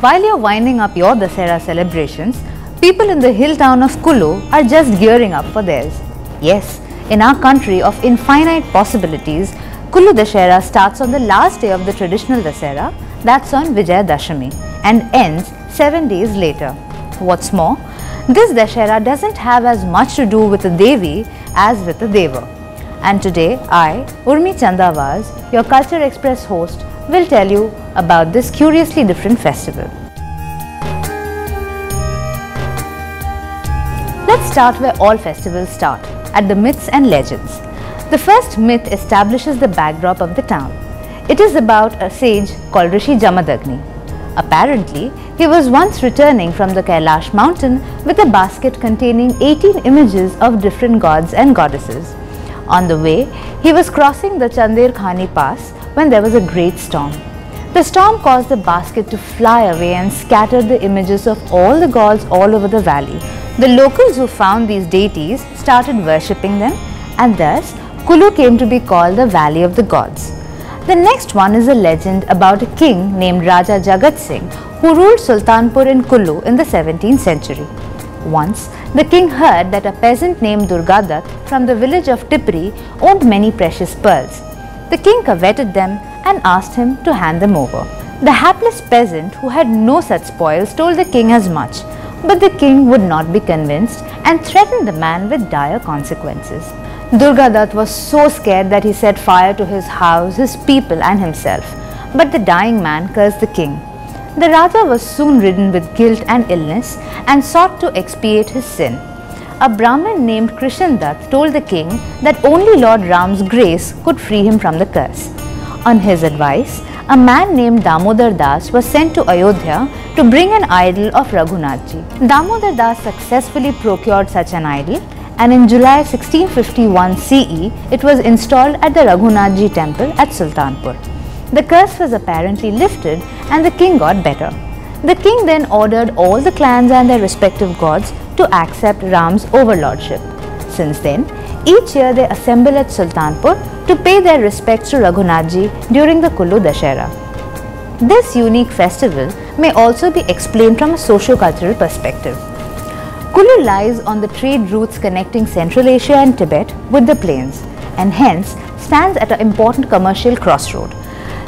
While you're winding up your Dussehra celebrations, people in the hill town of Kullu are just gearing up for theirs. Yes, in our country of infinite possibilities, Kullu Dussehra starts on the last day of the traditional Dussehra, that's on Vijay Dashmi, and ends 7 days later. What's more, this Dussehra doesn't have as much to do with the Devi as with the Deva. And today I, Urmi Chandawaz, your Culture Express host, will tell you about this curiously different festival. Let's start where all festivals start, at the myths and legends. The first myth establishes the backdrop of the town. It is about a sage called Rishi Jamadagni. Apparently, he was once returning from the Kailash mountain with a basket containing 18 images of different gods and goddesses. On the way, he was crossing the Chandir Khani Pass when there was a great storm. The storm caused the basket to fly away and scattered the images of all the gods all over the valley. The locals who found these deities started worshipping them, and thus Kullu came to be called the Valley of the Gods. The next one is a legend about a king named Raja Jagat Singh who ruled Sultanpur in Kullu in the 17th century. Once, the king heard that a peasant named Durgadath from the village of Tipri owned many precious pearls. The king coveted them and asked him to hand them over. The hapless peasant who had no such spoils told the king as much, but the king would not be convinced and threatened the man with dire consequences. Durgadath was so scared that he set fire to his house, his people and himself, but the dying man cursed the king. The Raja was soon ridden with guilt and illness and sought to expiate his sin. A Brahmin named Krishnadath told the king that only Lord Ram's grace could free him from the curse. On his advice, a man named Damodar Das was sent to Ayodhya to bring an idol of Raghunath ji. Damodar Das successfully procured such an idol, and in July 1651 CE, it was installed at the Raghunath ji temple at Sultanpur. The curse was apparently lifted and the king got better. The king then ordered all the clans and their respective gods to accept Ram's overlordship. Since then, each year they assemble at Sultanpur to pay their respects to Raghunath ji during the Kullu Dussehra. This unique festival may also be explained from a socio-cultural perspective. Kullu lies on the trade routes connecting Central Asia and Tibet with the plains, and hence stands at an important commercial crossroad.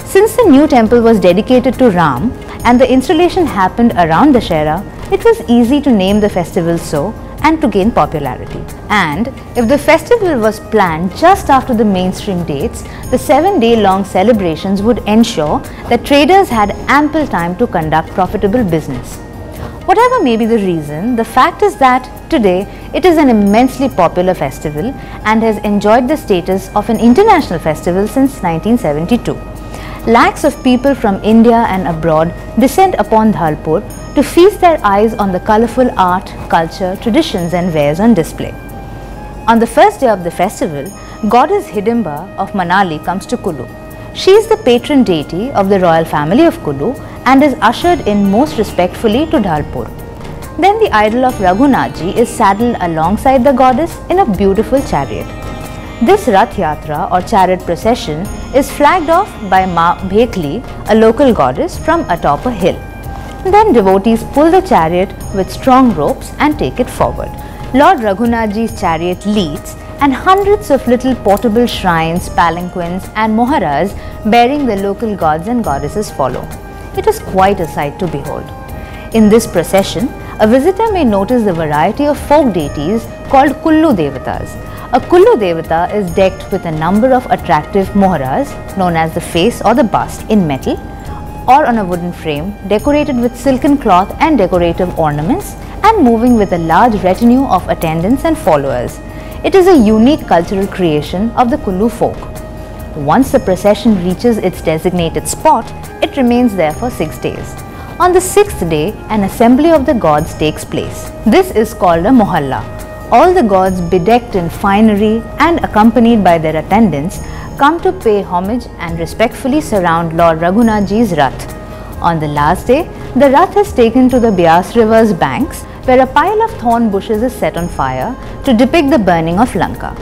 Since the new temple was dedicated to Ram and the installation happened around Dussehra, it was easy to name the festival so and to gain popularity. And if the festival was planned just after the mainstream dates, the 7-day-long celebrations would ensure that traders had ample time to conduct profitable business. Whatever may be the reason, the fact is that today it is an immensely popular festival and has enjoyed the status of an international festival since 1972. Lakhs of people from India and abroad descend upon Dhalpur to feast their eyes on the colourful art, culture, traditions and wares on display. On the first day of the festival, goddess Hidimba of Manali comes to Kullu. She is the patron deity of the royal family of Kullu and is ushered in most respectfully to Dhalpur. Then the idol of Raghunath ji is saddled alongside the goddess in a beautiful chariot. This Rath Yatra or chariot procession is flagged off by Ma Bhekli, a local goddess, from atop a hill. Then devotees pull the chariot with strong ropes and take it forward. Lord Raghunath ji's chariot leads and hundreds of little portable shrines, palanquins and moharas bearing the local gods and goddesses follow. It is quite a sight to behold. In this procession, a visitor may notice the variety of folk deities called Kullu Devathas. A Kullu Devatha is decked with a number of attractive moharas known as the face or the bust in metal or on a wooden frame decorated with silken cloth and decorative ornaments and moving with a large retinue of attendants and followers. It is a unique cultural creation of the Kullu folk. Once the procession reaches its designated spot, it remains there for 6 days. On the 6th day, an assembly of the gods takes place. This is called a mohalla. All the gods bedecked in finery and accompanied by their attendants come to pay homage and respectfully surround Lord Raghunath ji's Rath. On the last day, the Rath is taken to the Bias river's banks where a pile of thorn bushes is set on fire to depict the burning of Lanka.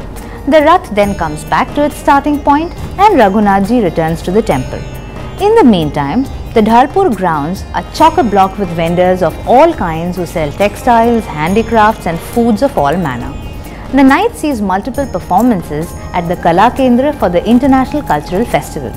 The Rath then comes back to its starting point and Raghunath ji returns to the temple. In the meantime, The Dhalpur grounds are chock-a-block with vendors of all kinds who sell textiles, handicrafts and foods of all manner. The night sees multiple performances at the Kala Kendra for the International Cultural Festival.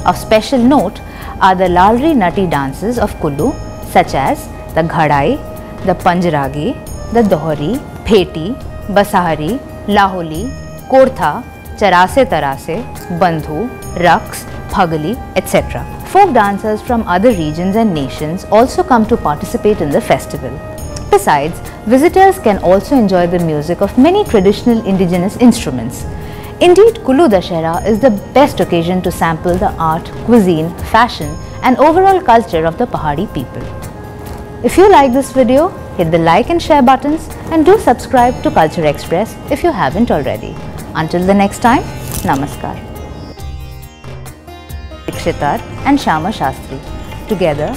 Of special note are the Lalri Natti dances of Kullu, such as the Ghadai, the Panjaragi, the Dohri, Pheti, Basahari, Laholi, Kortha, Charase Tarase, Bandhu, Raqs, Bhagali, etc. Folk dancers from other regions and nations also come to participate in the festival. Besides, visitors can also enjoy the music of many traditional indigenous instruments. Indeed, Kullu Dussehra is the best occasion to sample the art, cuisine, fashion and overall culture of the Pahadi people. If you like this video, hit the like and share buttons and do subscribe to Culture Express if you haven't already. Until the next time, Namaskar. Dikshitar and Shama Shastri. Together,